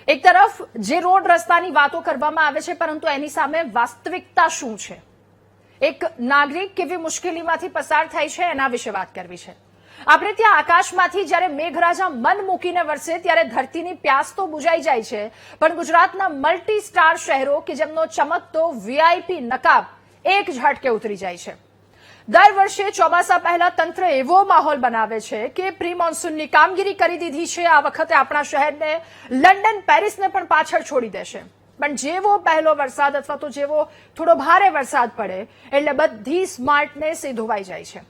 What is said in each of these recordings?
એક તરફ જે રોડ રસ્તાની વાતો કરવામાં આવે છે, પરંતુ એની સામે વાસ્તવિકતા શું છે? એક નાગરિક કેવી મુશ્કેલીમાંથી પસાર થાય છે એના વિશે વાત કરવી છે. આપણે ત્યાં આકાશમાંથી જ્યારે મેઘરાજા મન મૂકીને વરસે ત્યારે ધરતીની પ્યાસ તો બુજાઈ જાય છે, પણ ગુજરાતના મલ્ટી સ્ટાર શહેરો કે જેમનો ચમકતો વીઆઈપી નકાબ એક ઝાટકે ઉતરી જાય છે. દર વર્ષે ચોમાસા પહેલા તંત્ર એવો માહોલ બનાવે છે કે પ્રી મોન્સૂનની કામગીરી કરી દીધી છે. આ વખતે આપણા શહેરને લંડન પેરિસને પણ પાછળ છોડી દેશે. પણ જેવો પહેલો વરસાદ અથવા તો જેવો થોડો ભારે વરસાદ પડે એટલે બધી સ્માર્ટનેસ એ ધોવાઈ જાય છે.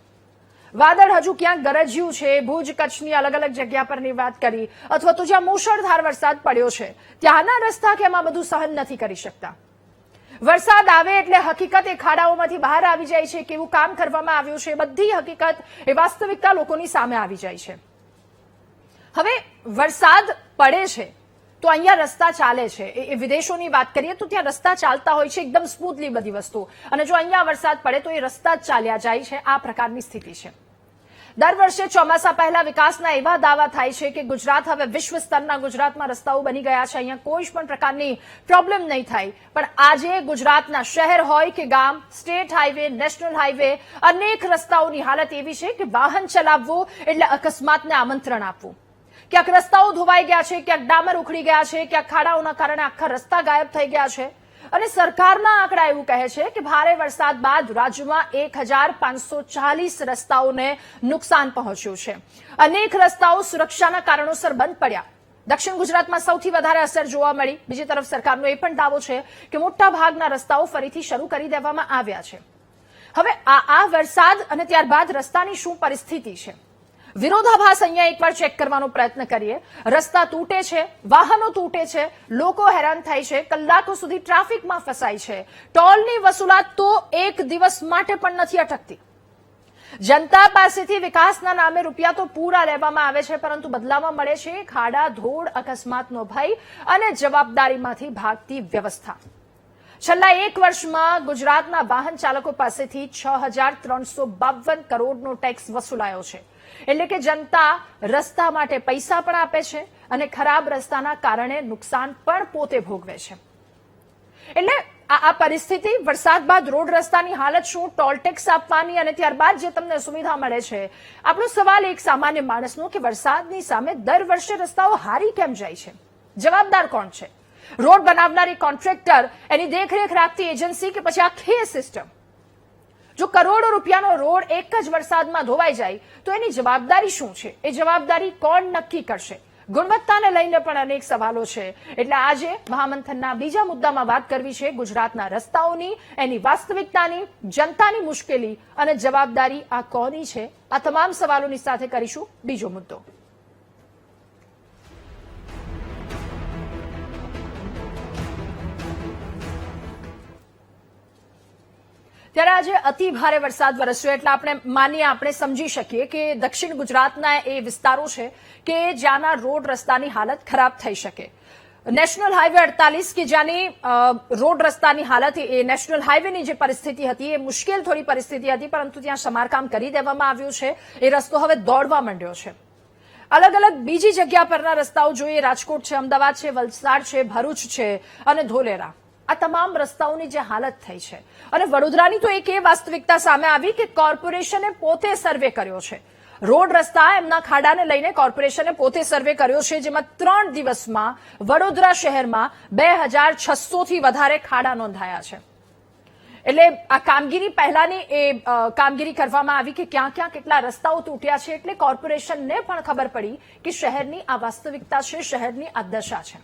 વાદળ હજુ ક્યાંક ગરજ્યું છે, ભુજ કચ્છની અલગ અલગ જગ્યા પરની વાત કરી, અથવા તો જ્યાં મુશળધાર વરસાદ પડ્યો છે ત્યાંના રસ્તા કેમ આ બધું સહન નથી કરી શકતા? વરસાદ આવે એટલે હકીકત એ ખાડાઓમાંથી બહાર આવી જાય છે. કેવું કામ કરવામાં આવ્યું છે, બધી હકીકત એ વાસ્તવિકતા લોકોની સામે આવી જાય છે. હવે વરસાદ પડે છે તો અહીંયા રસ્તા ચાલે છે. એ વિદેશોની વાત કરીએ તો ત્યાં રસ્તા ચાલતા હોય છે એકદમ સ્મૂથલી બધી વસ્તુ, અને જો અહીંયા વરસાદ પડે તો એ રસ્તા જ ચાલ્યા જાય છે. આ પ્રકારની સ્થિતિ છે. દર વર્ષે ચોમાસા પહેલા વિકાસના એવા દાવા થાય છે કે ગુજરાત હવે વિશ્વ સ્તરના ગુજરાતમાં રસ્તાઓ બની ગયા છે, અહીંયા કોઈ પણ પ્રકારની પ્રોબ્લેમ નહીં થાય. પણ આજે ગુજરાતના શહેર હોય કે ગામ, સ્ટેટ હાઈવે, નેશનલ હાઈવે, અનેક રસ્તાઓની હાલત એવી છે કે વાહન ચલાવવું એટલે અકસ્માતને આમંત્રણ આપવું. ક્યાંક રસ્તાઓ ધોવાઈ ગયા છે, ક્યાંક ડામર ઉખડી ગયા છે, ક્યાંક ખાડાઓના કારણે આખા રસ્તા ગાયબ થઈ ગયા છે. અને સરકારના આંકડા એવું કહે છે કે ભારે વરસાદ બાદ રાજ્યમાં 1540 રસ્તાઓને નુકસાન પહોંચ્યું છે. અનેક રસ્તાઓ સુરક્ષાના કારણોસર બંધ પડ્યા. દક્ષિણ ગુજરાતમાં સૌથી વધારે અસર જોવા મળી. બીજી તરફ સરકારનો એ પણ દાવો છે કે મોટા ભાગના રસ્તાઓ ફરીથી શરૂ કરી દેવામાં આવ્યા છે. હવે આ વરસાદ અને ત્યારબાદ રસ્તાની શું પરિસ્થિતિ છે? વિરોધાભાસ અહીંયા એકવાર ચેક કરવાનો પ્રયત્ન કરીએ. રસ્તા તૂટે છે, વાહનો તૂટે છે, લોકો હેરાન થાય છે, કલાકો સુધી ટ્રાફિકમાં ફસાય છે. ટોલની વસૂલાત તો એક દિવસ માટે પણ નથી અટકતી. જનતા પાસેથી વિકાસના નામે રૂપિયા તો પૂરા લેવામાં આવે છે, પરંતુ બદલામાં મળે છે ખાડા, ધૂળ, અકસ્માતનો ભય અને જવાબદારીમાંથી ભાગતી વ્યવસ્થા. છેલ્લા એક વર્ષમાં ગુજરાતના વાહન ચાલકો પાસેથી 6352 કરોડનો ટેક્સ વસૂલાયો છે. એટલે કે જનતા રસ્તા માટે પૈસા પણ આપે છે અને ખરાબ રસ્તાના કારણે નુકસાન પણ પોતે ભોગવે છે. એટલે આ પરિસ્થિતિ, વરસાદ બાદ રોડ રસ્તાની હાલત શું, ટોલ ટેક્સ આપવાની અને ત્યારબાદ જે તમને સુવિધા મળે છે. આપણો સવાલ એક સામાન્ય માણસનો કે વરસાદની સામે દર વર્ષે રસ્તાઓ હારી કેમ જાય છે? જવાબદાર કોણ છે? રોડ બનાવનારી કોન્ટ્રાક્ટર, એની દેખરેખ રાખતી એજન્સી, કે પછી આખી સિસ્ટમ? જો કરોડો રૂપિયાનો રોડ એક જ વરસાદમાં ધોવાઈ જાય તો એની જવાબદારી શું છે? એ જવાબદારી કોણ નક્કી કરશે? ગુણવત્તાને લઈને પણ અનેક સવાલો છે. એટલે આજે મહામંથનના બીજા મુદ્દામાં વાત કરવી છે ગુજરાતના રસ્તાઓની, એની વાસ્તવિકતાની, જનતાની મુશ્કેલી અને જવાબદારી આ કોની છે. આ તમામ સવાલોની સાથે કરીશું બીજો મુદ્દો. ત્યારે આજે અતિ ભારે વરસાદ વરસ્યો એટલે આપણે સમજી શકીએ કે દક્ષિણ ગુજરાતના એ વિસ્તારો છે કે જ્યાંના રોડ રસ્તાની હાલત ખરાબ થઈ શકે. નેશનલ હાઈવે 48 કે જ્યાંની રોડ રસ્તાની હાલત, એ નેશનલ હાઈવેની જે પરિસ્થિતિ હતી એ મુશ્કેલ થોડી પરિસ્થિતિ હતી, પરંતુ ત્યાં સમારકામ કરી દેવામાં આવ્યું છે. એ રસ્તો હવે દોડવા માંડ્યો છે. અલગ અલગ બીજી જગ્યા પરના રસ્તાઓ જોઈએ, રાજકોટ છે, અમદાવાદ છે, વલસાડ છે, ભરૂચ છે અને ધોલેરા, આ તમામ રસ્તાઓની જે હાલત થઈ છે. અને વડોદરાની તો એક એ વાસ્તવિકતા સામે આવી કે કોર્પોરેશને પોતે સર્વે કર્યો છે. રોડ રસ્તા, એમના ખાડાને લઈને કોર્પોરેશને પોતે સર્વે કર્યો છે, જેમાં 3 દિવસમાં વડોદરા શહેરમાં 2600 થી વધારે ખાડા નોંધાયા છે. એટલે આ કામગીરી પહેલાની એ કામગીરી કરવામાં આવી કે ક્યાં ક્યાં કેટલા રસ્તાઓ તૂટ્યા છે. એટલે કોર્પોરેશનને પણ ખબર પડી કે શહેરની આ વાસ્તવિકતા છે, શહેરની આ દશા છે.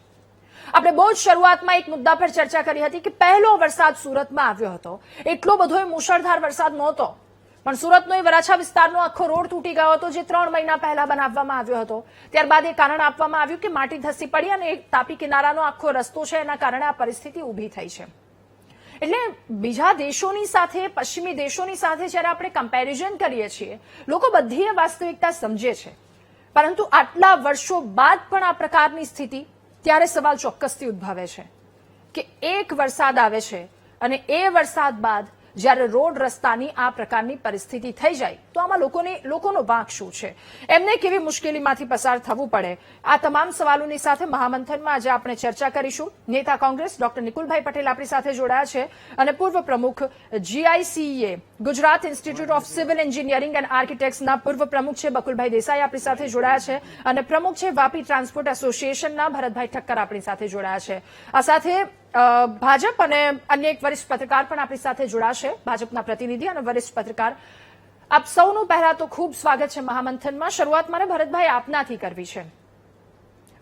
આપણે બહુ જ શરૂઆતમાં એક મુદ્દા પર ચર્ચા કરી હતી કે પહેલો વરસાદ સુરતમાં આવ્યો હતો. એટલો બધો મુશળધાર વરસાદ નહોતો, પણ સુરતનો એ વરાછા વિસ્તારનો આખો રોડ તૂટી ગયો હતો, જે 3 મહિના પહેલા બનાવવામાં આવ્યો હતો. ત્યારબાદ એ કારણ આપવામાં આવ્યું કે માટી ધસી પડી અને તાપી કિનારાનો આખો રસ્તો છે, એના કારણે આ પરિસ્થિતિ ઊભી થઈ છે. એટલે બીજા દેશોની સાથે, પશ્ચિમી દેશોની સાથે જ્યારે આપણે કમ્પેરિઝન કરીએ છીએ, લોકો બધી એ વાસ્તવિકતા સમજે છે. પરંતુ આટલા વર્ષો બાદ પણ આ પ્રકારની સ્થિતિ, ત્યારે સવાલ ચોક્કસથી ઉદ્ભવે છે કે એક વરસાદ આવે છે અને એ વરસાદ બાદ જ્યારે રોડ રસ્તાની આ પ્રકારની પરિસ્થિતિ થઈ જાય તો આમાં લોકોનો વાંક શું છે, એમને કેવી મુશ્કેલીમાંથી પસાર થવું પડે, આ તમામ સવાલોની સાથે મહામંથનમાં આજે આપણે ચર્ચા કરીશું. નેતા કોંગ્રેસ ડોક્ટર નિકુલભાઈ પટેલ આપણી સાથે જોડાયા છે અને પૂર્વ પ્રમુખ GICA Gujarat institute of civil engineering and આર્કિટેક્ટ્સના પૂર્વ પ્રમુખ છે બકુલભાઈ દેસાઈ આપણી સાથે જોડાયા છે અને પ્રમુખ છે વાપી ટ્રાન્સપોર્ટ એસોસિએશનના ભરતભાઈ ઠક્કર આપણી સાથે જોડાયા છે. આ સાથે ભાજપ અને અન્ય એક વરિષ્ઠ પત્રકાર પણ આપણી સાથે જોડાશે, ભાજપના પ્રતિનિધિ અને વરિષ્ઠ પત્રકાર. આપ સૌનું પહેલા તો ખૂબ સ્વાગત છે મહામંથનમાં. શરૂઆત મારે ભરતભાઈ આપનાથી કરવી છે.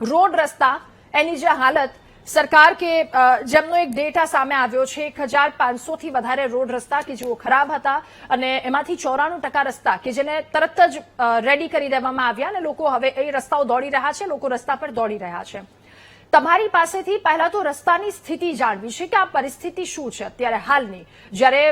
રોડ રસ્તા એની જે હાલત સરકાર કે જેમનો એક ડેટા સામે આવ્યો છે 1500 થી વધારે રોડ રસ્તા કે જેઓ ખરાબ હતા અને એમાંથી 94% રસ્તા કે જેને તરત જ રેડી કરી દેવામાં આવ્યા અને લોકો હવે એ રસ્તાઓ દોડી રહ્યા છે, લોકો રસ્તા પર દોડી રહ્યા છે. તમારી પાસેથી પહેલા તો રસ્તાની સ્થિતિ જાણવી છે કે આ પરિસ્થિતિ શું છે અત્યારે હાલની, જ્યારે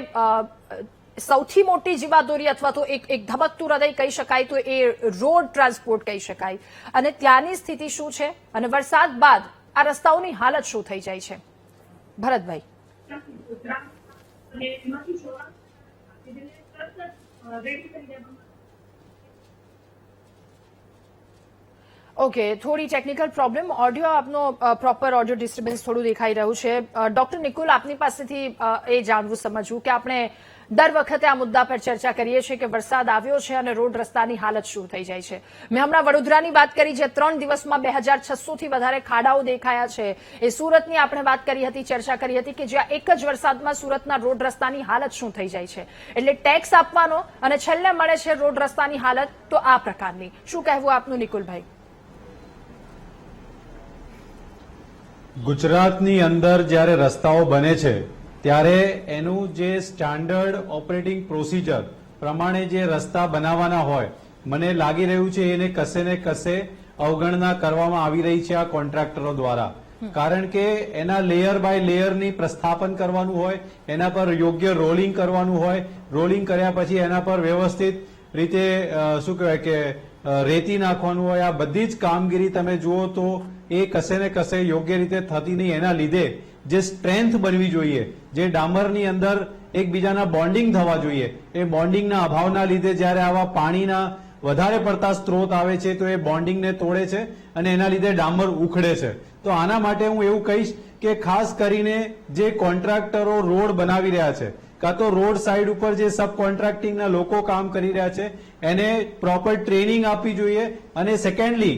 સૌથી મોટી જીવાદોરી અથવા તો એક ધબકતું હૃદય કહી શકાય તો એ રોડ ટ્રાન્સપોર્ટ કહી શકાય, અને ત્યાંની સ્થિતિ શું છે અને વરસાદ બાદ આ રસ્તાઓની હાલત શું થઈ જાય છે? ભરતભાઈ. ઓકે, થોડી ટેકનિકલ પ્રોબ્લેમ. ઓડિયો આપનો પ્રોપર ઓડિયો ડિસ્ટર્બન્સ થોડું દેખાઈ રહ્યું છે. ડોક્ટર નિકુલ, આપની પાસેથી એ જાણવું સમજવું કે આપણે દર વખતે આ મુદ્દા પર ચર્ચા કરીએ છીએ કે વરસાદ આવ્યો છે અને રોડ રસ્તાની હાલત શું થઈ જાય છે. મેં હમણાં વડોદરાની વાત કરી છે, 3 દિવસમાં 2600 થી વધારે ખાડાઓ દેખાયા છે. એ સુરતની આપણે વાત કરી હતી, ચર્ચા કરી હતી કે જ્યાં એક જ વરસાદમાં સુરતના રોડ રસ્તાની હાલત શું થઈ જાય છે. એટલે ટેક્સ આપવાનો અને છેલ્લે મળે છે રોડ રસ્તાની હાલત તો આ પ્રકારની. શું કહેવું આપનું નિકુલભાઈ? ગુજરાતની અંદર જ્યારે રસ્તાઓ બને છે ત્યારે એનું જે સ્ટાન્ડર્ડ ઓપરેટિંગ પ્રોસિજર પ્રમાણે જે રસ્તા બનાવવાના હોય, મને લાગી રહ્યું છે એને કશે ને કશે અવગણના કરવામાં આવી રહી છે આ કોન્ટ્રાક્ટરો દ્વારા. કારણ કે એના લેયર બાય લેયરની પ્રસ્થાપન કરવાનું હોય, એના પર યોગ્ય રોલિંગ કરવાનું હોય, રોલિંગ કર્યા પછી એના પર વ્યવસ્થિત રીતે શું કહેવાય કે રેતી નાખવાનું હોય. આ બધી જ કામગીરી તમે જુઓ તો એ કશે ને કશે યોગ્ય રીતે થતી નહીં. એના લીધે જે સ્ટ્રેન્થ બનવી જોઈએ, જે ડામરની અંદર એકબીજાના બોન્ડિંગ થવા જોઈએ, એ બોન્ડિંગના અભાવના લીધે જ્યારે આવા પાણીના વધારે પડતા સ્ત્રોત આવે છે તો એ બોન્ડિંગને તોડે છે અને એના લીધે ડામર ઉખડે છે. તો આના માટે હું એવું કહીશ કે ખાસ કરીને જે કોન્ટ્રાક્ટરો રોડ બનાવી રહ્યા છે કાં તો રોડ સાઈડ ઉપર જે સબ કોન્ટ્રાક્ટિંગના લોકો કામ કરી રહ્યા છે એને પ્રોપર ટ્રેનિંગ આપવી જોઈએ. અને સેકન્ડલી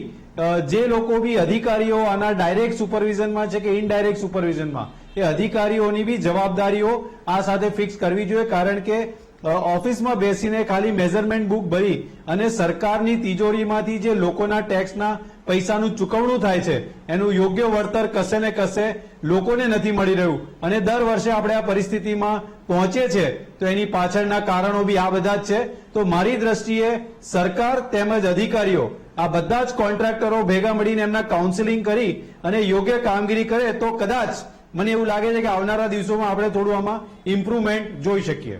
જે લોકો બી અધિકારીઓ આના ડાયરેક્ટ સુપરવિઝનમાં છે કે ઇનડાયરેક્ટ સુપરવિઝનમાં, એ અધિકારીઓની બી જવાબદારીઓ આ સાથે ફિક્સ કરવી જોઈએ. કારણ કે ઓફિસમાં બેસીને ખાલી મેઝરમેન્ટ બુક ભરી અને સરકારની તિજોરીમાંથી જે લોકોના ટેક્સના પૈસાનું ચૂકવણું થાય છે એનું યોગ્ય વળતર કશે ને કશે લોકોને નથી મળી રહ્યું અને દર વર્ષે આપણે આ પરિસ્થિતિમાં પહોંચે છે. તો એની પાછળના કારણો બી આ બધા જ છે. તો મારી દ્રષ્ટિએ સરકાર તેમજ અધિકારીઓ આ બધા જ કોન્ટ્રાક્ટરો ભેગા મળીને એમના કાઉન્સિલિંગ કરી અને યોગ્ય કામગીરી કરે તો કદાચ મને એવું લાગે છે કે આવનારા દિવસોમાં આપણે થોડું આમાં ઇમ્પ્રુવમેન્ટ જોઈ શકીએ.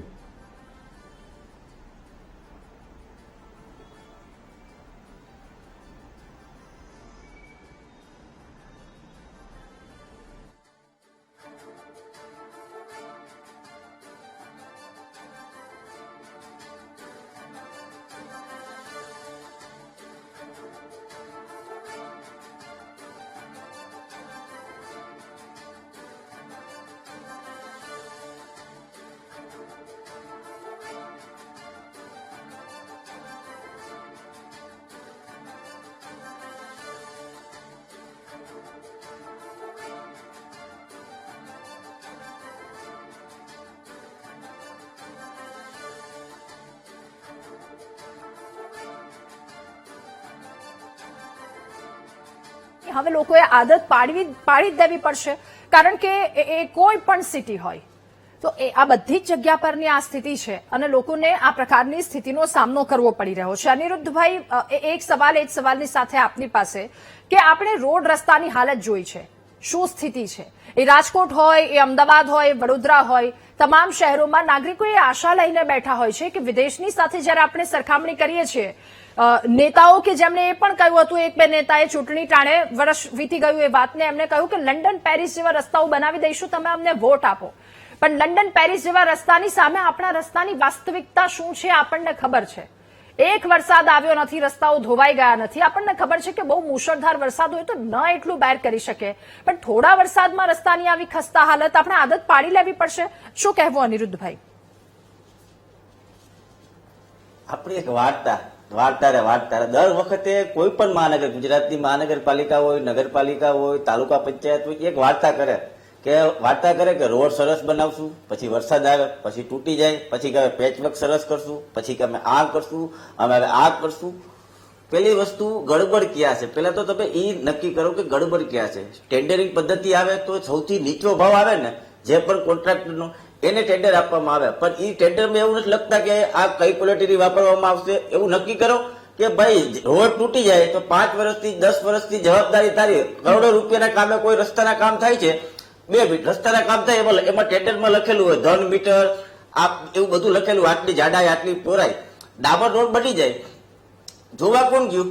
હવે લોકોએ આદત પાડી જ દેવી પડશે, કારણ કે એ કોઈ પણ સિટી હોય તો આ બધી જ જગ્યા પરની આ સ્થિતિ છે અને લોકોને આ પ્રકારની સ્થિતિનો સામનો કરવો પડી રહ્યો છે. અનિરુદ્ધભાઈ, એક સવાલની સાથે આપની પાસે કે આપણે રોડ રસ્તાની હાલત જોઈ છે, શું સ્થિતિ છે. એ રાજકોટ હોય, એ અમદાવાદ હોય, વડોદરા હોય, તમામ શહેરોમાં નાગરિકો એ આશા લઈને બેઠા હોય છે કે વિદેશની સાથે જ્યારે આપણે સરખામણી કરીએ છીએ, નેતાઓ કે જેમણે એ પણ કહ્યું હતું, એક બે નેતાએ ચૂંટણી ટાણે વર્ષ વીતી ગયું એ વાતને એમને કહ્યું કે લંડન પેરિસ જેવા રસ્તાઓ બનાવી દઈશું, તમે અમને વોટ આપો. પણ લંડન પેરિસ જેવા રસ્તાની સામે આપણા રસ્તાની વાસ્તવિકતા શું છે આપણને ખબર છે. એક વરસાદ આવ્યો નથી, રસ્તાઓ ધોવાઈ ગયા નથી. આપણને ખબર છે કે બહુ મુશળધાર વરસાદ હોય તો ન એટલું બહાર કરી શકે, પણ થોડા વરસાદમાં રસ્તાની આવી ખસ્તા હાલત આપણે આદત પાડી લેવી પડશે. શું કહેવું અનિરુદ્ધભાઈ? આપણી એક વાર્તા દર વખતે કોઈ પણ ગુજરાતની મહાનગરપાલિકા હોય, નગરપાલિકા હોય, તાલુકા પંચાયત હોય, એક વાર્તા કરે કે રોડ સરસ બનાવશું, પછી વરસાદ આવે, પછી તૂટી જાય, પછી કે પેચવર્ક સરસ કરશું, પછી કે અમે આ કરશું, અમે આ કરશું. પેલી વસ્તુ ગડબડ ક્યાં છે? પેલા તો તમે એ નક્કી કરો કે ગડબડ ક્યાં છે. ટેન્ડરિંગ પદ્ધતિ આવે તો સૌથી નીચો ભાવ આવે ને જે પણ કોન્ટ્રાક્ટરનો, એને ટેન્ડર આપવામાં આવે, પણ એ ટેન્ડરમાં એવું નથી લખતા કે આ કઈ ક્વોલિટીની વાપરવામાં આવશે. એવું નક્કી કરો કે ભાઈ રોડ તૂટી જાય તો 5 વર્ષથી 10 વર્ષથી જવાબદારી તારી. કરોડો રૂપિયાના કામે કોઈ રસ્તાના કામ થાય છે, 2 મિનિટ રસ્તાના કામ થાય, એમાં ટેન્ડરમાં લખેલું હોય ધન મીટર, એવું બધું લખેલું, આટલી જાડાઈ, આટલી પહોળાઈ. ડામર રોડ બની જાય, જોવા કોણ ગયું?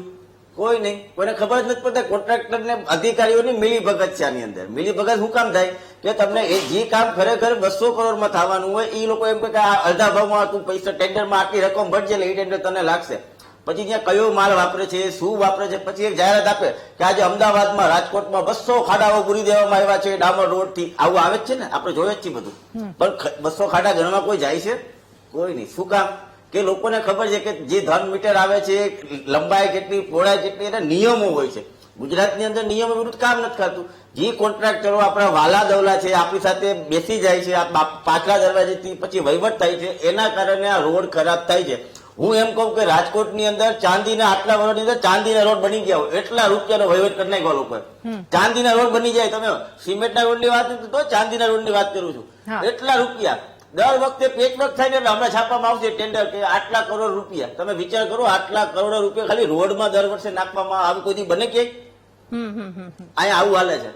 કોઈ નહીં, કોઈને ખબર જ નથી પડતા. કોન્ટ્રાક્ટર ને અધિકારીઓની મિલીભગત છે આની અંદર. મિલીભગત શું કામ થાય કે તમને જે કામ ખરેખર 200 કરોડમાં થવાનું હોય એ લોકો એમ કે આ અડધા ભાવમાં તું પૈસા ટેન્ડરમાં આટલી રકમ ભરજે એટલે એ ટેન્ડર તને લાગશે. પછી ત્યાં કયો માલ વાપરે છે, શું વાપરે છે, પછી એક જાહેરાત આપે કે આજે અમદાવાદમાં, રાજકોટમાં 200 ખાડાઓ પૂરી દેવામાં આવ્યા છે ડામર રોડ થી. આવું આવે જ છે ને, આપણે જોઈએ જ છીએ બધું. પણ 200 ખાડા ગણવા કોઈ જાય છે? કોઈ નહીં. શું કામ? કે લોકોને ખબર છે કે જે ધન મીટર આવે છે, લંબાઈ કેટલી, પહોળાઈ કેટલી, એના નિયમો હોય છે. ગુજરાતની અંદર નિયમો વિરુદ્ધ કામ નથી થતું. જે કોન્ટ્રાક્ટરો આપણા વાલા દવલા છે, આપણી સાથે બેસી જાય છે, પાછલા દરવાજેથી પછી વહીવટ થાય છે, એના કારણે આ રોડ ખરાબ થાય છે. હું એમ કહું કે રાજકોટની અંદર ચાંદીના આટલા વર્ષની અંદર ચાંદીના રોડ બની ગયા હોય, એટલા રૂપિયાનો વહીવટ કરી નાખ્યો લોકોએ. ચાંદીના રોડ બની જાય, તમે સિમેન્ટના રોડની વાત નથી તો ચાંદીના રોડની વાત કરું છું. એટલા રૂપિયા દર વખતે પેચવર્ક થાય ને એટલે હમણાં છાપવામાં આવશે ટેન્ડર કે આટલા કરોડ રૂપિયા. તમે વિચાર કરો, આટલા કરોડ રૂપિયા ખાલી રોડમાં દર વર્ષે નાખવામાં આવે. કોઈ બને ક્યાંય? અહીંયા આવું હાલે છે.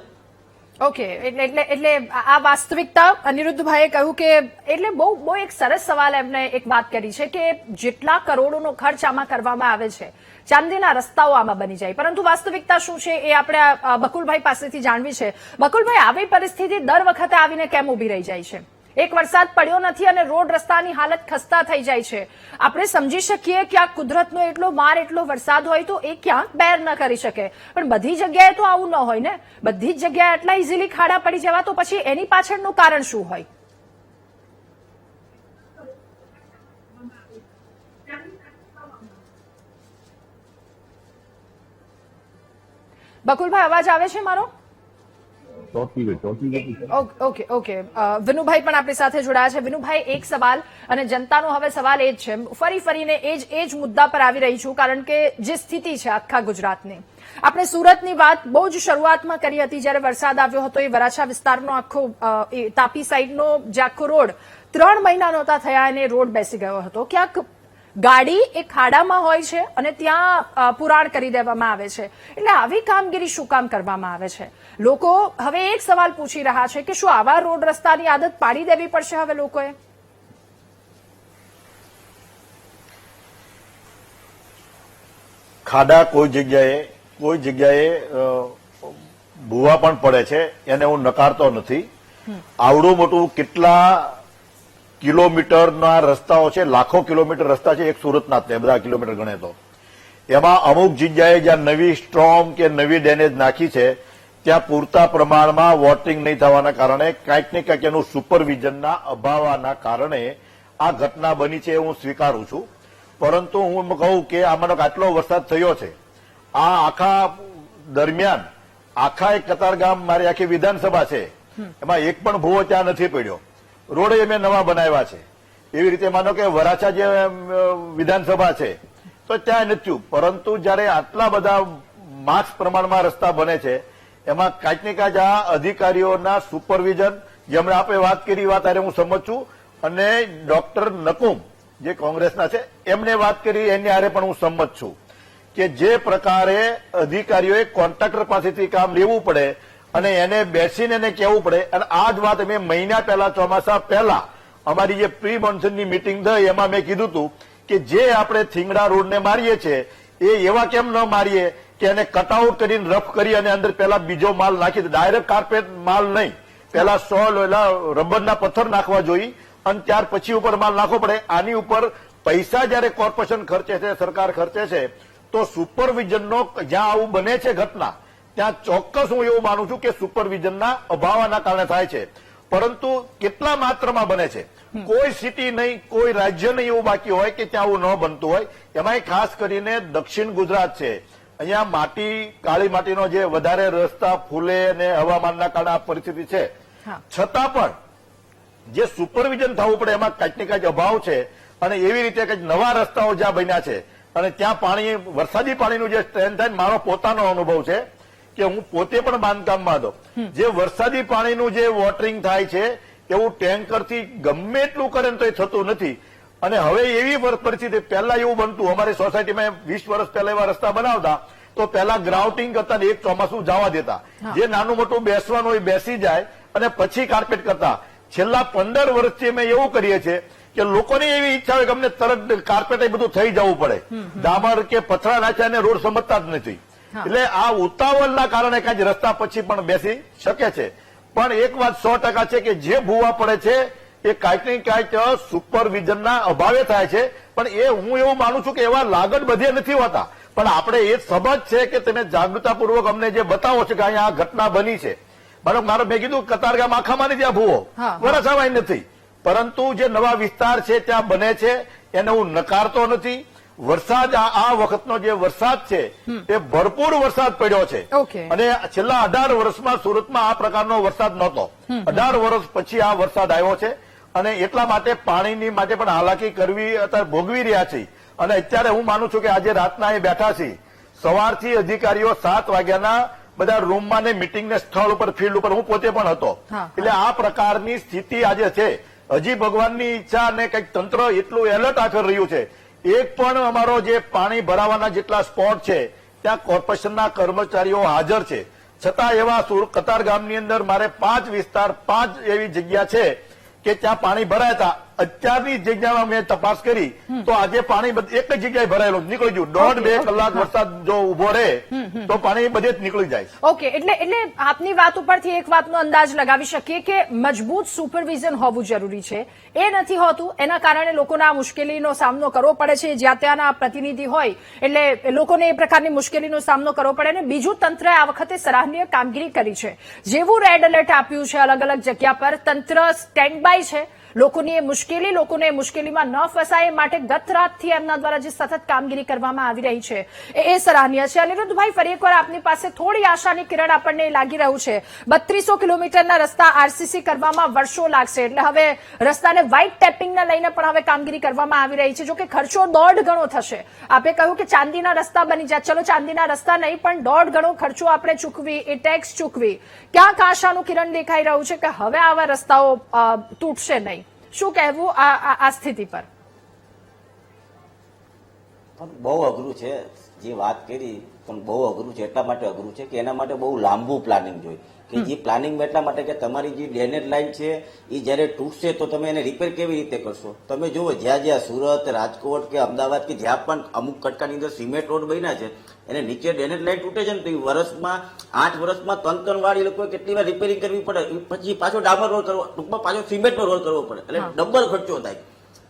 ઓકે, એટલે આ વાસ્તવિકતા અનિરુદ્ધભાઈએ કહ્યું કે એટલે બહુ એક સરસ સવાલ એમને એક વાત કરી છે કે જેટલા કરોડોનો ખર્ચ આમાં કરવામાં આવે છે, ચાંદીના રસ્તાઓ આમાં બની જાય, પરંતુ વાસ્તવિકતા શું છે એ આપણે બકુલભાઈ પાસેથી જાણવી છે. બકુલભાઈ, આવી પરિસ્થિતિ દર વખતે આવીને કેમ ઉભી રહી જાય છે? એક વરસાદ પડ્યો નથી અને રોડ રસ્તાની હાલત ખસ્તા થઈ જાય છે. આપણે સમજી શકીએ કે આ કુદરતનો એટલો માર, એટલો વરસાદ હોય તો એ ક્યાંક બેર ન કરી શકે, પણ બધી જગ્યાએ તો આવું ન હોય ને. બધી જ જગ્યાએ આટલા ઇઝીલી ખાડા પડી જવા, તો પછી એની પાછળનું કારણ શું હોય? બકુલભાઈ, અવાજ આવે છે મારો? ઓકે. વિનુભાઈ પણ આપણી સાથે જોડાયા છે. વિનુભાઈ, એક સવાલ, અને જનતાનો હવે સવાલ એ જ છે, ફરીને એ જ મુદ્દા પર આવી રહી છું, કારણ કે જે સ્થિતિ છે આખા ગુજરાતની. આપણે સુરતની વાત બહુ જ શરૂઆતમાં કરી હતી જ્યારે વરસાદ આવ્યો હતો. એ વરાછા વિસ્તારનો આખો તાપી સાઈડનો જે આખો રોડ 3 મહિના નહોતા થયા અને રોડ બેસી ગયો હતો. ક્યાંક ગાડી એ ખાડામાં હોય છે અને ત્યાં પુરાણ કરી દેવામાં આવે છે. એટલે આવી કામગીરી શું કામ કરવામાં આવે છે? લોકો હવે એક સવાલ પૂછી રહ્યા છે કે શું આવા રોડ રસ્તાની આદત પાડી દેવી પડશે હવે લોકોએ? ખાડા કોઈ જગ્યાએ ભૂવા પણ પડે છે, એને હું નકારતો નથી. આવડું મોટું કેટલા કિલોમીટરના રસ્તાઓ છે, લાખો કિલોમીટર રસ્તા છે એક સુરતના, બધા કિલોમીટર ગણે તો. એમાં અમુક જગ્યાએ જ્યાં નવી સ્ટ્રોમ કે નવી ડેનેજ નાખી છે ત્યાં પૂરતા પ્રમાણમાં વોટિંગ નહીં થવાના કારણે કંઈક ને કંઈક એનું સુપરવિઝનના અભાવના કારણે આ ઘટના બની છે, હું સ્વીકારું છું. પરંતુ હું કહું કે આમાંનો આટલો વરસાદ થયો છે, આ આખા દરમિયાન આખા એક કતારગામ, મારી આખી વિધાનસભા છે, એમાં એક પણ ભૂવો ત્યાં નથી પડ્યો. રોડે અમે નવા બનાવ્યા છે. એવી રીતે માનો કે વરાછા જે વિધાનસભા છે તો ત્યાં નથી. પરંતુ જયારે આટલા બધા માસ પ્રમાણમાં રસ્તા બને છે એમાં કાંઈક ને કાંઈક આ અધિકારીઓના સુપરવિઝન, જેમણે આપણે વાત કરી, વાત આરે હું સમજ છું, અને ડોક્ટર નકુમ જે કોંગ્રેસના છે એમને વાત કરી, એની આરે પણ હું સંમત છું કે જે પ્રકારે અધિકારીઓએ કોન્ટ્રાક્ટર પાસેથી કામ લેવું પડે અને એને બેસીને એને કહેવું પડે. અને આ જ વાત મેં મહિના પહેલા, ચોમાસા પહેલા અમારી જે પ્રી મોન્સૂનની મિટિંગ થઈ એમાં મેં કીધું હતું કે જે આપણે થીંગડા રોડને મારીએ છીએ એ એવા કેમ ન મારીએ કે એને કટઆઉટ કરીને રફ કરી અને અંદર પહેલા બીજો માલ નાખી દે, ડાયરેક્ટ કાર્પેટ માલ નહીં, પહેલા 100 રબરના પથ્થર નાખવા જોઈએ અને ત્યાર પછી ઉપર માલ નાખવો પડે. આની ઉપર પૈસા જયારે કોર્પોરેશન ખર્ચે છે, સરકાર ખર્ચે છે, તો સુપરવિઝનનો જ્યાં આવું બને છે ઘટના, ત્યાં ચોક્કસ હું એવું માનું છું કે સુપરવિઝનના અભાવના કારણે થાય છે. પરંતુ કેટલા માત્રામાં બને છે, કોઈ સિટી નહીં, કોઈ રાજ્ય નહીં એવું બાકી હોય કે ત્યાં આવું ન બનતું હોય. એમાંય ખાસ કરીને દક્ષિણ ગુજરાત છે, અહીંયા માટી, કાળી માટીનો જે વધારે રસ્તા ફૂલે અને હવામાનના કારણે આ પરિસ્થિતિ છે. છતાં પણ જે સુપરવિઝન થવું પડે એમાં કંઈક ને કંઈક અભાવ છે. અને એવી રીતે કંઈક નવા રસ્તાઓ જ્યાં બન્યા છે અને ત્યાં પાણી, વરસાદી પાણીનું જે સ્ટ્રેન થાય, મારો પોતાનો અનુભવ છે કે હું પોતે પણ બાંધકામમાં હતો. જે વરસાદી પાણીનું જે વોટરિંગ થાય છે એવું ટેન્કરથી ગમે એટલું કરે તો એ થતું નથી. અને હવે એવી પરિસ્થિતિ, પહેલા એવું બનતું, અમારી સોસાયટીમાં 20 વર્ષ પહેલા એવા રસ્તા બનાવતા તો પહેલા ગ્રાઉટિંગ કરતા એક ચોમાસું જવા દેતા, જે નાનું મોટું બેસવાનું હોય બેસી જાય અને પછી કાર્પેટ કરતા. છેલ્લા 15 વર્ષથી અમે એવું કરીએ છીએ કે લોકોની એવી ઈચ્છા હોય કે અમને તરત કાર્પેટ બધું થઈ જવું પડે, ડામર કે પથરા નાખ્યા અને રોડ સમજતા જ નથી. એટલે આ ઉતાવળના કારણે કઈ રસ્તા પછી પણ બેસી શકે છે. પણ એક વાત 100% છે કે જે ભૂવા પડે છે એ કાંઈક ને કાંઈક સુપરવિઝનના અભાવે થાય છે. પણ એ હું એવું માનું છું કે એવા લાગત બધે નથી હોતા. પણ આપણે એ સમજ છે કે તમે જાગૃતતાપૂર્વક અમને જે બતાવો છો કે અહીંયા આ ઘટના બની છે. મેં કીધું કતારગામ આખામાં નથી ત્યાં ભૂવો, વરસાવાય નથી. પરંતુ જે નવા વિસ્તાર છે ત્યાં બને છે, એને હું નકારતો નથી. વરસાદ, આ વખતનો જે વરસાદ છે એ ભરપૂર વરસાદ પડ્યો છે. અને છેલ્લા 18 વર્ષમાં સુરતમાં આ પ્રકારનો વરસાદ નહોતો. 18 વર્ષ પછી આ વરસાદ આવ્યો છે. અને એટલા માટે પાણીની માટે પણ હાલાકી કરવી અત્યારે ભોગવી રહ્યા છે. અને અત્યારે હું માનું છું કે આજે રાતના અહીં બેઠા છીએ, સવારથી અધિકારીઓ 7 વાગ્યાના બધા રૂમમાં ને મિટિંગને સ્થળ ઉપર, ફિલ્ડ ઉપર હું પોતે પણ હતો. એટલે આ પ્રકારની સ્થિતિ આજે છે. હજી ભગવાનની ઈચ્છા અને કંઈક તંત્ર એટલું એલર્ટ આખર રહ્યું છે. એક પણ અમારો જે પાણી ભરાવાના જેટલા સ્પોટ છે ત્યાં કોર્પોરેશનના કર્મચારીઓ હાજર છે. છતાં એવા કતારગામની અંદર મારે 5 વિસ્તાર, 5 એવી જગ્યા છે કે ત્યાં પાણી ભરાયા હતા. અત્યારની જગ્યામાં મેં તપાસ કરી તો આજે પાણી એક જ જગ્યાએ ભરાયેલું નીકળી ગયું. 1.5-2 કલાક વરસાદ જો ઉભો રહે તો પાણી બધે જ નીકળી જાય. ઓકે, એટલે આપની વાત ઉપરથી એક વાતનો અંદાજ લગાવી શકીએ કે મજબૂત સુપરવિઝન હોવું જરૂરી છે. એ નથી હોતું, એના કારણે લોકોને આ મુશ્કેલીનો સામનો કરવો પડે છે. જ્યાં ત્યાંના પ્રતિનિધિ હોય એટલે લોકોને એ પ્રકારની મુશ્કેલીનો સામનો કરવો પડે. અને બીજું, તંત્રએ આ વખતે સરાહનીય કામગીરી કરી છે. જેવું રેડ એલર્ટ આપ્યું છે અલગ અલગ જગ્યા પર, તંત્ર સ્ટેન્ડ બાય છે. લોકોની લોકોને મુશ્કેલીમાં ન ફસાય એ માટે ગત રાતથી એમના દ્વારા જે સતત કામગીરી કરવામાં આવી રહી છે એ સરાહનીય છે. અનિરુદ્ધભાઈ, ફરી એકવાર આપની પાસે થોડી આશાની કિરણ આપણને લાગી રહ્યું છે. 3200 કિલોમીટરના રસ્તા આરસીસી કરવામાં વર્ષો લાગશે. એટલે હવે રસ્તાને વ્હાઇટ ટેપિંગને લઈને પણ હવે કામગીરી કરવામાં આવી રહી છે. જોકે ખર્ચો 1.5 ગણો થશે. આપે કહ્યું કે ચાંદીના રસ્તા બની જાય, ચલો ચાંદીના રસ્તા નહીં પણ 1.5 ગણો ખર્ચો આપણે ચૂકવી, એ ટેક્સ ચૂકવી. ક્યાંક આશાનું કિરણ દેખાઈ રહ્યું છે કે હવે આવા રસ્તાઓ તૂટશે નહીં. શું કહેવું આ સ્થિતિ પર? બહુ અઘરું છે. જે વાત કરી પણ બહુ અઘરું છે. એટલા માટે અઘરું છે કે એના માટે બહુ લાંબુ પ્લાનિંગ જોઈએ. કે જે પ્લાનિંગ એટલા માટે કે તમારી જે ડ્રેનેજ લાઈન છે એ જયારે તૂટશે તો તમે એને રિપેર કેવી રીતે કરશો? તમે જુઓ, જ્યાં સુરત, રાજકોટ કે અમદાવાદ કે જ્યાં પણ અમુક કટકાની અંદર સિમેન્ટ રોડ બન્યા છે એને નીચે ડ્રેનેજ લાઈન તૂટે છે ને તો વર્ષમાં 8 વર્ષમાં 3 વાર એ લોકોએ કેટલી વાર રિપેરિંગ કરવી પડે. પછી પાછો ડામર રોડ કરવો, ટૂંકમાં પાછો સિમેન્ટનો રોડ કરવો પડે. એટલે ડબલ ખર્ચો થાય.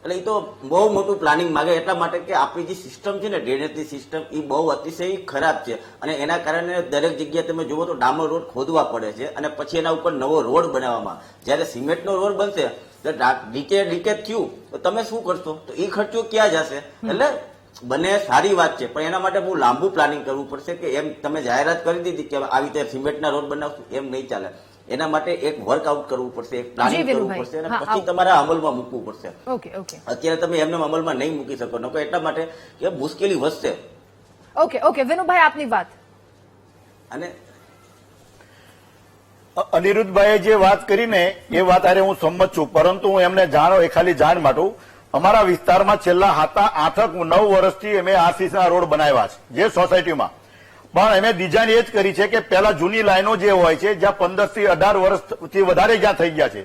એટલે એ તો બહુ મોટું પ્લાનિંગ માંગે. એટલા માટે કે આપણી જે સિસ્ટમ છે ને, ડ્રેનેજની સિસ્ટમ, એ બહુ અતિશય ખરાબ છે. અને એના કારણે દરેક જગ્યાએ તમે જુઓ તો ડામર રોડ ખોદવા પડે છે અને પછી એના ઉપર નવો રોડ બનાવવામાં. જયારે સિમેન્ટનો રોડ બનશે તો લીકેજ થયું તો તમે શું કરશો? તો એ ખર્ચો ક્યાં જશે? એટલે બને સારી વાત છે પણ એના માટે બહુ લાંબુ પ્લાનિંગ કરવું પડશે. કે એમ તમે જાહેરાત કરી દીધી કે આવી રીતે સિમેન્ટના રોડ બનાવશું, એમ નહીં ચાલે. એના માટે એક વર્કઆઉટ કરવું પડશે, એક પ્લાનિંગ કરવું પડશે અને પછી તમારે અમલમાં મૂકવું પડશે. અત્યારે તમે એમને અમલમાં નહીં મૂકી શકો નકો એટલા માટે કે મુશ્કેલી વધશે. ઓકે, વિનુભાઈ આપની વાત. અને અનિરુદ્ધભાઈએ જે વાત કરીને એ વાત આરે હું સંમત છું. પરંતુ હું એમને ખાલી જાણ માટું, અમારા વિસ્તારમાં છેલ્લા 8-9 વર્ષથી અમે આરસીસીના રોડ બનાવ્યા છે જે સોસાયટીમાં. પણ અમે ડિઝાઇન એ જ કરી છે કે પહેલા જૂની લાઈનો જે હોય છે જ્યાં 15 થી 18 વર્ષથી વધારે જ્યાં થઈ ગયા છે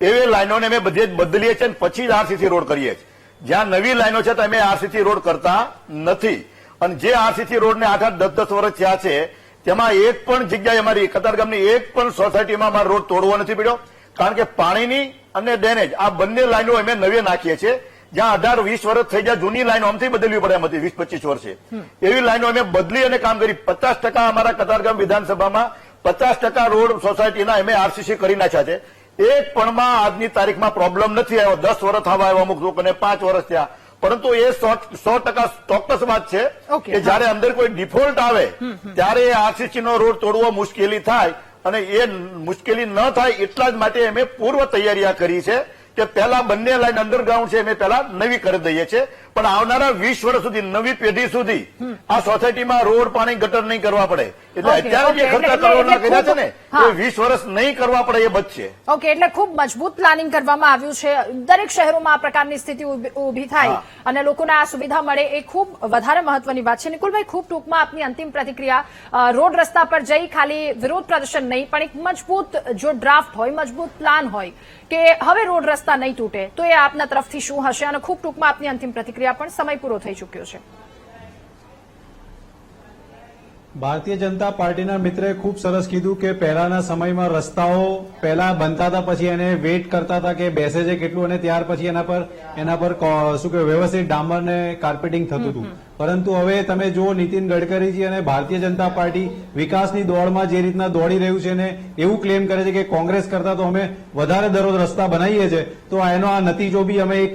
એવી લાઈનોને અમે બધે જ બદલીએ છીએ પછી જ આરસીસી રોડ કરીએ છીએ. જ્યાં નવી લાઈનો છે તો અમે આરસીસી રોડ કરતા નથી. અને જે આરસીસી રોડને 8-10 વર્ષ થયા છે તેમાં એક પણ જગ્યાએ અમારી કતારગામની એક પણ સોસાયટીમાં અમારો રોડ તોડવો નથી પડ્યો, કારણ કે પાણીની અને ડ્રેનેજ આ બંને લાઈનો અમે નવી નાખીએ છીએ. જ્યાં 18-20 વર્ષ થઈ જાય જૂની લાઈનો આમથી બદલવી પડે એમ હતી 20-25 વર્ષે, એવી લાઈનો અમે બદલી અને કામ કરી. 50% અમારા કતારગામ વિધાનસભામાં 50% રોડ સોસાયટીના અમે આરસીસી કરી નાખ્યા છે. એક પણમાં આજની તારીખમાં પ્રોબ્લેમ નથી આવ્યો. 10 વર્ષ થવા આવ્યા અમુક લોકોને, 5 વર્ષ થયા, પરંતુ એ 100% ચોક્કસ વાત છે કે જયારે અંદર કોઈ ડિફોલ્ટ આવે ત્યારે આરસીસી નો રોડ તોડવો મુશ્કેલી થાય, અને એ મુશ્કેલી ન થાય એટલા જ માટે અમે પૂર્વ તૈયારીઓ કરી છે કે પહેલા બંને લાઈન અંડરગ્રાઉન્ડ છે અમે પહેલા નવી કરી દઈએ છીએ, પણ આવનારા 20 વર્ષ સુધી નવી પેઢી સુધી આ સોસાયટીમાં રોડ પાણી ગટર નહીં કરવા પડે. એટલે અત્યારે જે ખર્ચા કરવાના કર્યા છે ને એ 20 વર્ષ નહીં કરવા પડે એ બચશે. ઓકે, એટલે ખૂબ મજબૂત પ્લાનિંગ કરવામાં આવ્યું છે. દરેક શહેરોમાં આ પ્રકારની સ્થિતિ ઉભી થાય અને લોકોને આ સુવિધા મળે એ ખૂબ વધારે મહત્વની વાત છે. નિકુલભાઈ, ખૂબ ટૂંકમાં આપની અંતિમ પ્રતિક્રિયા. રોડ રસ્તા પર જઈ ખાલી વિરોધ પ્રદર્શન નહીં, પણ એક મજબૂત જો ડ્રાફ્ટ હોય, મજબૂત પ્લાન હોય કે હવે રોડ રસ્તા નહીં તૂટે, તો એ આપના તરફથી શું હશે? અને ખૂબ ટૂંકમાં આપની અંતિમ પ્રતિક્રિયા, પણ સમય પૂરો થઈ ચૂક્યો છે. ભારતીય જનતા પાર્ટીના મિત્રે ખૂબ સરસ કીધું કે પહેલાના સમયમાં રસ્તાઓ પહેલા બનતા હતા, પછી એને વેઇટ કરતા હતા કે બેસે છે કેટલું, અને ત્યાર પછી એના પર શું કે વ્યવસ્થિત ડામર ને કાર્પેટિંગ થતું હતું. પરંતુ હવે તમે જુઓ, નીતિન ગડકરીજી અને ભારતીય જનતા પાર્ટી વિકાસની દોડમાં જે રીતના દોડી રહ્યું છે, ને એવું ક્લેમ કરે છે કે કોંગ્રેસ કરતા તો અમે વધારે દરરોજ રસ્તા બનાવીએ છીએ, તો એનો આ નતીજો બી અમે એક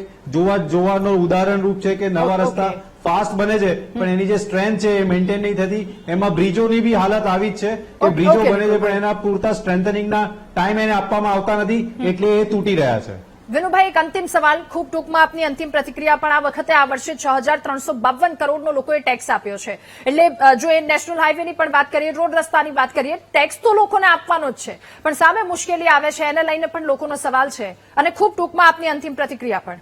જોવાનું ઉદાહરણ રૂપ છે કે નવા રસ્તા ફાસ્ટ બને છે, પણ એની જે સ્ટ્રેન્થ છે એ મેન્ટેન નહીં થતી. એમાં બ્રિજોની બી હાલત આવી જ છે કે બ્રિજો બને છે પણ એના પૂરતા સ્ટ્રેન્થનિંગના ટાઈમ એને આપવામાં આવતા નથી, એટલે એ તૂટી રહ્યા છે. વિનુભાઈ, એક અંતિમ સવાલ, ખૂબ ટૂંકમાં આપની અંતિમ પ્રતિક્રિયા. પણ આ વખતે આ વર્ષે 6352 કરોડનો લોકોએ ટેક્સ આપ્યો છે, એટલે જો એ નેશનલ હાઈવેની પણ વાત કરીએ, રોડ રસ્તાની વાત કરીએ, ટેક્સ તો લોકોને આપવાનો જ છે, પણ સામે મુશ્કેલી આવે છે, એને લઈને પણ લોકોનો સવાલ છે. અને ખૂબ ટૂંકમાં આપની અંતિમ પ્રતિક્રિયા પણ.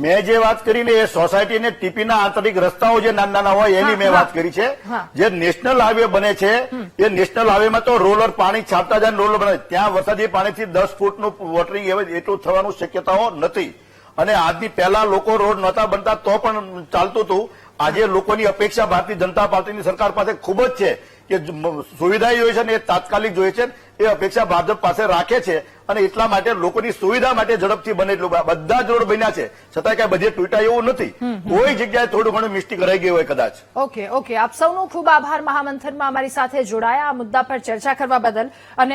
મેં જે વાત કરી ને એ સોસાયટી ને ટીપીના આંતરિક રસ્તાઓ જે નાના નાના હોય એની મેં વાત કરી છે. જે નેશનલ હાઈવે બને છે એ નેશનલ હાઈવેમાં તો રોલર પાણી છાપતા જાય, રોલર બને ત્યાં વરસાદી પાણીથી 10 ફૂટનું વોટરિંગ એટલું થવાનું શક્યતાઓ નથી. અને આજની પહેલા લોકો રોડ નહોતા બનતા તો પણ ચાલતું હતું. આજે લોકોની અપેક્ષા ભારતીય જનતા પાર્ટીની સરકાર પાસે ખૂબ જ છે કે સુવિધા જોઈએ છે ને એ તાત્કાલિક જોઈએ છે, એ અપેક્ષા ભાજપ પાસે રાખે છે. અને એટલા માટે લોકોની સુવિધા માટે ઝડપથી બને એટલું. બધા જ રોડ બન્યા છે છતાં કઈ બજેટ તૂટાય એવું નથી. કોઈ જગ્યાએ થોડું ઘણું મિસ્ટેક રહી ગઈ હોય કદાચ. ઓકે, આપ સૌનો ખૂબ આભાર મહામંથનમાં અમારી સાથે જોડાયા, આ મુદ્દા પર ચર્ચા કરવા બદલ. અને